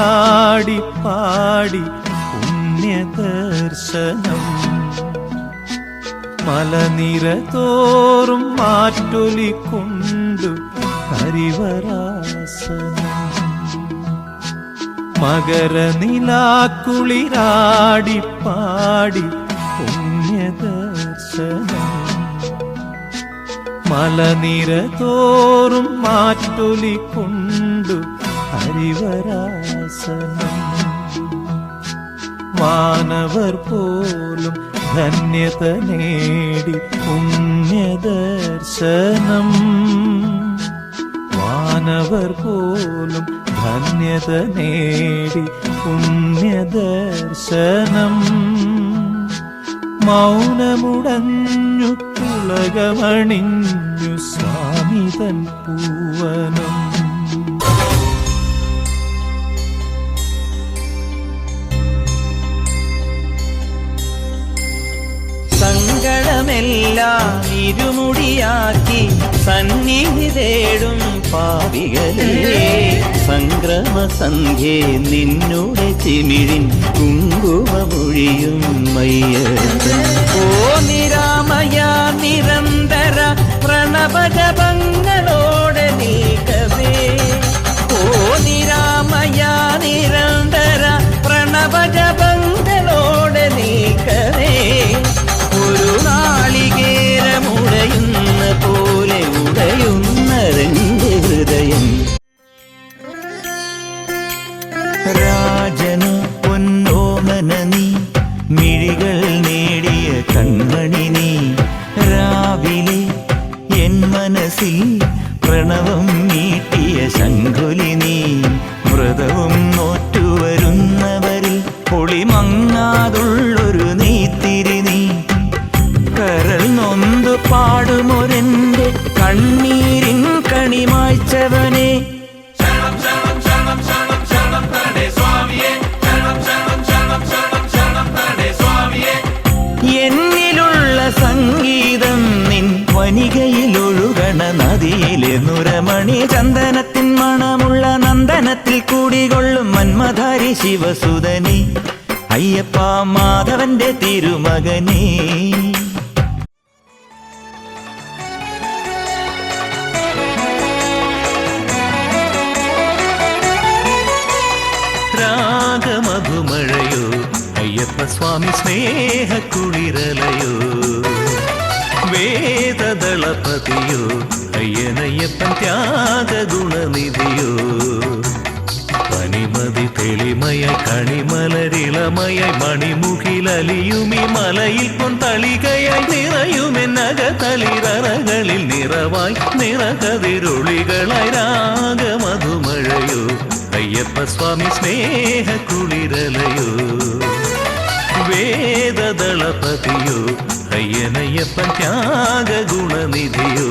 മലനിരത്തോറുമാറ്റുലിക്കൊണ്ടൊരാടി പാടി പുണ്യദർശനം. മലനിരത്തോറും മാറ്റൊലിക്കൊണ്ടു ഹരിവരാസനം. മകരനിലാക്കുളിരാടി പാടി പുണ്യദർശനം. മലനിരത്തോറും മാറ്റൊലിക്കൊണ്ടു ഹരിവരാസനം. വാനവർ പോലും ധന്യത നേടി പുണ്യദർശനം. വാനവർ പോലും ധന്യത നേടി പുണ്യദർശനം. മൗനമുടഞ്ഞു പുളകമണിഞ്ഞു സ്വാമിതൻ പൂവനം. സങ്കടമെല്ലാം ഇരുമുടിയാക്കി സന്നിധി തേടും പാപികളെ, സംക്രമസന്ധ്യേ നിന്നുടെ ചിമിഴിൻ കുങ്കുമമൊഴിയും മയ്യപ്പൻ. ഓ നിരാമയ നിരന്തര പ്രണവജപങ്ങളോടെ നീക്കവേ. ഓ നിരാമയ നിരന്തര പ്രണവജപങ്ങളോടെ നീക്കവേ. ഒരു നാളികേരമുടയുന്ന പോലെ ഉടയുന്നതെന്റെ ഹൃദയം. രാജന പൊന്നോമന നീ, മിഴികൾ നേടിയ കൺമണി നീ. രാവിലെ എൻ മനസ്സിൽ പ്രണവം നീട്ടിയ ശങ്കുലി നീ. വ്രതവും നോറ്റുവരുന്നവരിൽ പൊളിമങ്ങാതുള്ളൊരു നീത്തിരി നീ. കരൾ നൊന്തു പാടുമൊരെന്റെ കണ്ണീരിൻ കണിമായ്ച്ചവനെ. എന്നിലുള്ള സംഗീതം നിൻ വനികയിലൊഴുകണ നദിയിലെ നുരമണി. ചന്ദനത്തിൻ മണമുള്ള നന്ദനത്തിൽ കൂടികൊള്ളും മന്മധാരി ശിവസുതനെ. അയ്യപ്പ മാധവന്റെ തിരുമകനേ. രാഗമധുമഴയോ അയ്യപ്പ സ്വാമി സ്നേഹക്കുളിരലയോ. വേദദളപതിയോ അയ്യനയ്യപ്പൻ ത്യാഗഗുണനിധിയോ. പനിമതി തെളിമയ കണിമലരിളമയായി മണിമുഖിലലിയുമി മലയിൽ പൊന്തളികയായി നിറയുമെന്നകതളിറകളിൽ നിറവായി നിറകതിരൊളികളായി. രാഗമധുമഴയോ അയ്യപ്പ സ്വാമി സ്നേഹക്കുളിരലയോ. വേദദളപതിയോ അയ്യനയ്യപ്പൻ ത്യാഗഗുണനിധിയോ.